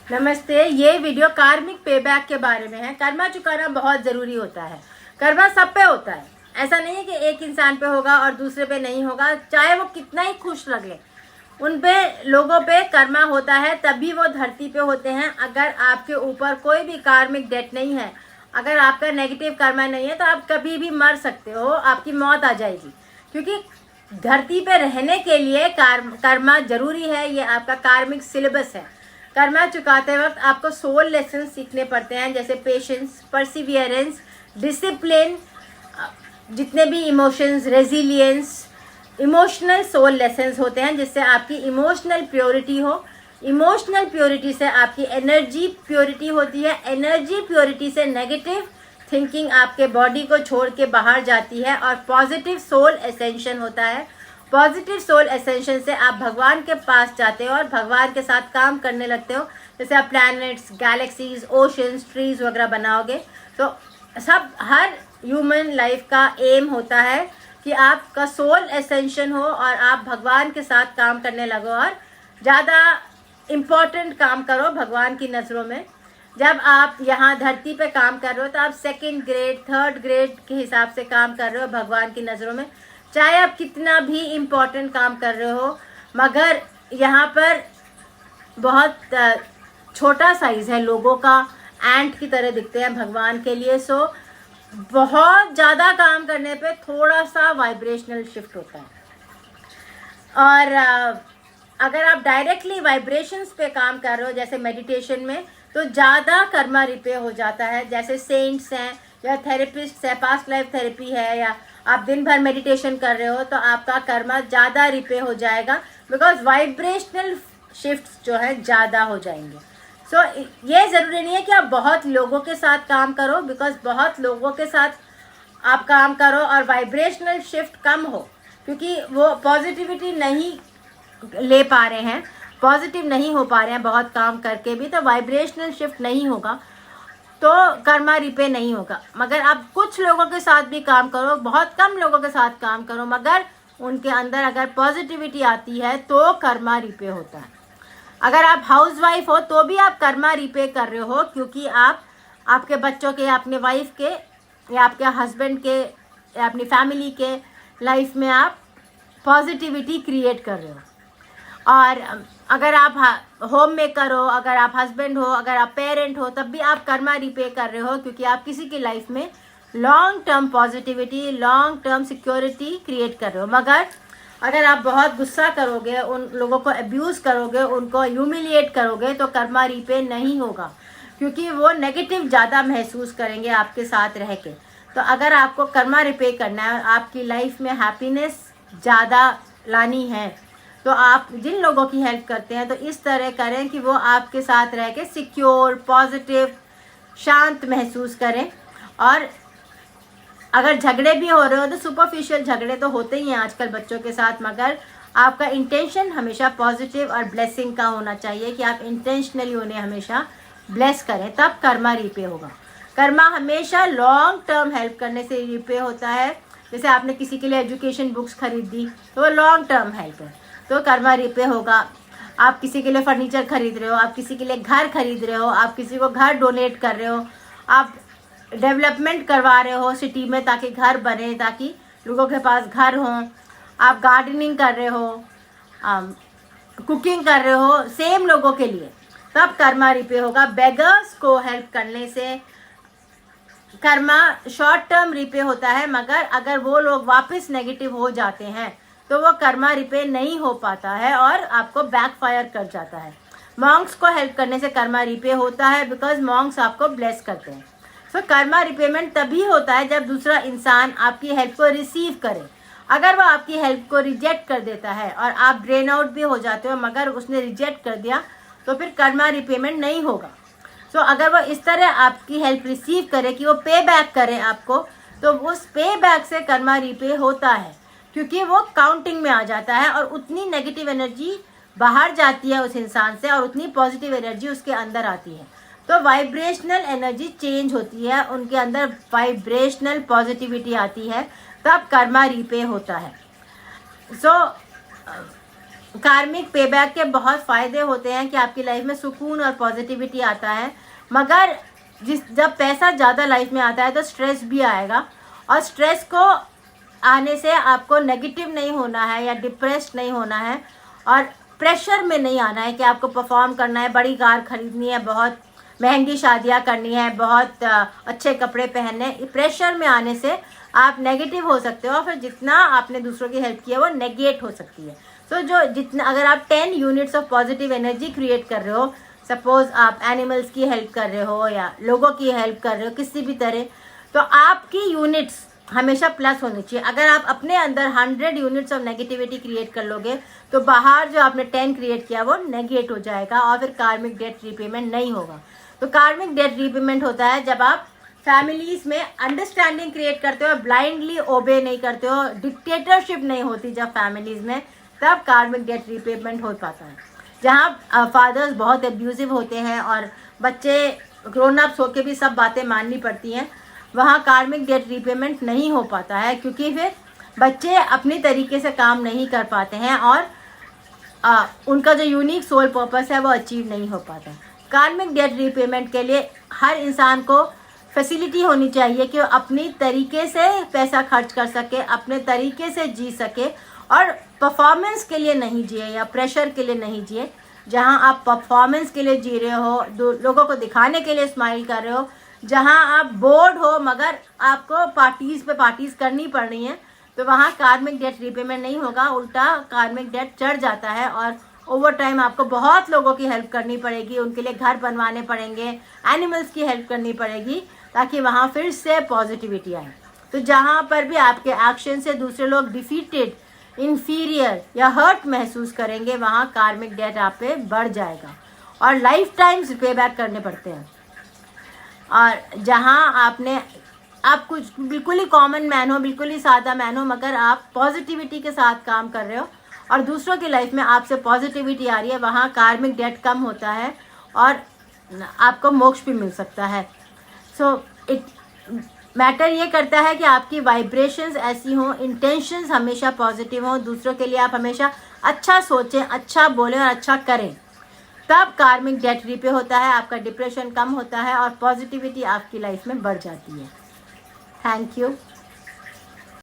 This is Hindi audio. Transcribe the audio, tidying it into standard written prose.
नमस्ते। ये वीडियो कार्मिक पेबैक के बारे में है। कर्मा चुकाना बहुत ज़रूरी होता है। कर्मा सब पे होता है, ऐसा नहीं है कि एक इंसान पे होगा और दूसरे पे नहीं होगा, चाहे वो कितना ही खुश लगे। उन पे लोगों पे कर्मा होता है, तभी वो धरती पे होते हैं। अगर आपके ऊपर कोई भी कार्मिक डेट नहीं है, अगर आपका नेगेटिव कर्मा नहीं है, तो आप कभी भी मर सकते हो, आपकी मौत आ जाएगी। क्योंकि धरती पे रहने के लिए कर्मा जरूरी है। ये आपका कार्मिक सिलेबस है। कर्मा चुकाते वक्त आपको सोल लेसन सीखने पड़ते हैं, जैसे पेशेंस, परसिवियरेंस, डिसिप्लिन, जितने भी emotions, resilience, emotional soul lessons होते हैं, जिससे आपकी इमोशनल प्योरिटी हो। इमोशनल प्योरिटी से आपकी एनर्जी प्योरिटी होती है। एनर्जी प्योरिटी से नेगेटिव थिंकिंग आपके बॉडी को छोड़ के बाहर जाती है और पॉजिटिव सोल एसेंशन होता है। पॉजिटिव सोल एसेंशन से आप भगवान के पास जाते हो और भगवान के साथ काम करने लगते हो। जैसे आप प्लैनेट्स, गैलेक्सीज, ओशंस, ट्रीज वगैरह बनाओगे, तो हर ह्यूमन लाइफ का एम होता है कि आपका सोल एसेंशन हो और आप भगवान के साथ काम करने लगो और ज़्यादा इम्पोर्टेंट काम करो भगवान की नज़रों में। जब आप यहाँ धरती पे काम कर रहे हो, तो आप सेकंड ग्रेड, थर्ड ग्रेड के हिसाब से काम कर रहे हो भगवान की नज़रों में। चाहे आप कितना भी इम्पोर्टेंट काम कर रहे हो, मगर यहाँ पर बहुत छोटा साइज है लोगों का, एंट की तरह दिखते हैं भगवान के लिए। सो बहुत ज़्यादा काम करने पे थोड़ा सा वाइब्रेशनल शिफ्ट होता है। और अगर आप डायरेक्टली वाइब्रेशंस पे काम कर रहे हो, जैसे मेडिटेशन में, तो ज़्यादा कर्मा रिपे हो जाता है। जैसे सेंट्स हैं या थेरेपिस्ट है, पास्ट लाइफ थेरेपी है, या आप दिन भर मेडिटेशन कर रहे हो, तो आपका कर्मा ज़्यादा रिपे हो जाएगा, बिकॉज वाइब्रेशनल शिफ्ट्स जो है ज़्यादा हो जाएंगे। सो ये ज़रूरी नहीं है कि आप बहुत लोगों के साथ काम करो, बिकॉज बहुत लोगों के साथ आप काम करो और वाइब्रेशनल शिफ्ट कम हो, क्योंकि वो पॉजिटिविटी नहीं ले पा रहे हैं, पॉजिटिव नहीं हो पा रहे हैं बहुत काम करके भी, तो वाइब्रेशनल शिफ्ट नहीं होगा, तो कर्मा रिपे नहीं होगा। मगर आप कुछ लोगों के साथ भी काम करो, बहुत कम लोगों के साथ काम करो, मगर उनके अंदर अगर पॉजिटिविटी आती है तो कर्मा रिपे होता है। अगर आप हाउसवाइफ हो तो भी आप कर्मा रिपे कर रहे हो, क्योंकि आप आपके बच्चों के, अपने वाइफ के, या आपके हस्बैंड के, या अपनी फैमिली के लाइफ में आप पॉजिटिविटी क्रिएट कर रहे हो। और अगर आप होम मेकर हो, अगर आप हस्बैंड हो, अगर आप पेरेंट हो, तब भी आप कर्मा रिपे कर रहे हो, क्योंकि आप किसी की लाइफ में long term positivity, long term security create कर रहे हो। मगर अगर आप बहुत गुस्सा करोगे, उन लोगों को अब्यूज़ करोगे, उनको ह्यूमिलिएट करोगे, तो कर्मा रिपे नहीं होगा, क्योंकि वो नेगेटिव ज़्यादा महसूस करेंगे आपके साथ रह के। तो अगर आपको कर्मा रिपे करना है, आपकी लाइफ में हैप्पीनेस ज़्यादा लानी है, तो आप जिन लोगों की हेल्प करते हैं, तो इस तरह करें कि वो आपके साथ रह के सिक्योर, पॉजिटिव, शांत महसूस करें। और अगर झगड़े भी हो रहे हो, तो सुपरफिशियल झगड़े तो होते ही हैं आजकल बच्चों के साथ, मगर आपका इंटेंशन हमेशा पॉजिटिव और ब्लेसिंग का होना चाहिए, कि आप इंटेंशनली उन्हें हमेशा ब्लेस करें, तब कर्मा रिपे होगा। कर्मा हमेशा लॉन्ग टर्म हेल्प करने से रिपे होता है। जैसे आपने किसी के लिए एजुकेशन बुक्स खरीद दी, तो वो लॉन्ग टर्म हेल्प है, तो कर्मा रिपे होगा। आप किसी के लिए फर्नीचर खरीद रहे हो, आप किसी के लिए घर खरीद रहे हो, आप किसी को घर डोनेट कर रहे हो, आप डेवलपमेंट करवा रहे हो सिटी में, ताकि घर बने, ताकि लोगों के पास घर हों, आप गार्डनिंग कर रहे हो, कुकिंग कर रहे हो सेम लोगों के लिए, तब कर्मा रिपे होगा। बेगर्स को हेल्प करने से कर्मा शॉर्ट टर्म रिपे होता है, मगर अगर वो लोग वापस नेगेटिव हो जाते हैं, तो वो कर्मा रिपे नहीं हो पाता है और आपको बैकफायर कर जाता है। मॉन्क्स को हेल्प करने से कर्मा रिपे होता है, बिकॉज मॉन्क्स आपको ब्लेस करते हैं। सो कर्मा रिपेमेंट तभी होता है जब दूसरा इंसान आपकी हेल्प को रिसीव करे। अगर वो आपकी हेल्प को रिजेक्ट कर देता है और आप ड्रेन आउट भी हो जाते हो, मगर उसने रिजेक्ट कर दिया, तो फिर कर्मा रिपेमेंट नहीं होगा। सो अगर वो इस तरह आपकी हेल्प रिसीव करे कि वो पे बैक करे आपको, तो उस पे बैक से कर्मा रिपे होता है, क्योंकि वो काउंटिंग में आ जाता है और उतनी नेगेटिव एनर्जी बाहर जाती है उस इंसान से और उतनी पॉजिटिव एनर्जी उसके अंदर आती है। तो वाइब्रेशनल एनर्जी चेंज होती है, उनके अंदर वाइब्रेशनल पॉजिटिविटी आती है, तब कर्मा रिपे होता है। सो कार्मिक पेबैक के बहुत फ़ायदे होते हैं कि आपकी लाइफ में सुकून और पॉजिटिविटी आता है, मगर जब पैसा ज़्यादा लाइफ में आता है तो स्ट्रेस भी आएगा, और स्ट्रेस को आने से आपको नेगेटिव नहीं होना है या डिप्रेस्ड नहीं होना है, और प्रेशर में नहीं आना है कि आपको परफॉर्म करना है, बड़ी कार खरीदनी है, बहुत महंगी शादियाँ करनी है, बहुत अच्छे कपड़े पहनने। प्रेशर में आने से आप नेगेटिव हो सकते हो, और फिर जितना आपने दूसरों की हेल्प किया वो नेगेट हो सकती है। तो जो जितना अगर आप 10 units of positive energy create कर रहे हो, सपोज आप एनिमल्स की हेल्प कर रहे हो या लोगों की हेल्प कर रहे हो किसी भी तरह, तो आपकी यूनिट्स हमेशा प्लस होनी चाहिए। अगर आप अपने अंदर 100 यूनिट्स ऑफ नेगेटिविटी क्रिएट कर लोगे तो बाहर जो आपने 10 क्रिएट किया वो नेगेट हो जाएगा, और फिर कार्मिक डेट रीपेमेंट नहीं होगा। तो कार्मिक डेट रीपेमेंट होता है जब आप फैमिलीज में अंडरस्टैंडिंग क्रिएट करते हो, ब्लाइंडली ओबे नहीं करते हो, डिक्टेटरशिप नहीं होती जब फैमिलीज में, तब कार्मिक डेट रीपेमेंट हो पाता है। जहाँ फादर्स बहुत एब्यूजिव होते हैं और बच्चे ग्रोन अप्स होके भी सब बातें माननी पड़ती हैं, वहाँ कार्मिक डेट रीपेमेंट नहीं हो पाता है, क्योंकि फिर बच्चे अपनी तरीके से काम नहीं कर पाते हैं और उनका जो यूनिक सोल पर्पस है वो अचीव नहीं हो पाता है। कार्मिक डेट रीपेमेंट के लिए हर इंसान को फैसिलिटी होनी चाहिए कि वो अपनी तरीके से पैसा खर्च कर सके, अपने तरीके से जी सके, और परफॉर्मेंस के लिए नहीं जिए या प्रेशर के लिए नहीं जिए। जहां आप परफॉर्मेंस के लिए जी रहे हो, लोगों को दिखाने के लिए स्माइल कर रहे हो, जहां आप बोर्ड हो मगर आपको पार्टीज करनी पड़ रही हैं, तो वहाँ कार्मिक डेट रीपेमेंट नहीं होगा, उल्टा कार्मिक डेट चढ़ जाता है, और ओवर टाइम आपको बहुत लोगों की हेल्प करनी पड़ेगी, उनके लिए घर बनवाने पड़ेंगे, एनिमल्स की हेल्प करनी पड़ेगी, ताकि वहाँ फिर से पॉजिटिविटी आए। तो जहाँ पर भी आपके एक्शन से दूसरे लोग डिफीटेड, इन्फीरियर या हर्ट महसूस करेंगे, वहाँ कार्मिक डेट आप पे बढ़ जाएगा और लाइफ टाइम्स पे बैक करने पड़ते हैं। और जहाँ आप कुछ बिल्कुल ही कॉमन मैन हो, बिल्कुल ही सादा मैन हो, मगर आप पॉजिटिविटी के साथ काम कर रहे हो और दूसरों की लाइफ में आपसे पॉजिटिविटी आ रही है, वहाँ कार्मिक डेट कम होता है और आपको मोक्ष भी मिल सकता है। सो इट मैटर ये करता है कि आपकी वाइब्रेशंस ऐसी हों, इंटेंशंस हमेशा पॉजिटिव हों, दूसरों के लिए आप हमेशा अच्छा सोचें, अच्छा बोलें और अच्छा करें, तब कार्मिक डेट रीपे होता है, आपका डिप्रेशन कम होता है और पॉजिटिविटी आपकी लाइफ में बढ़ जाती है। Thank you.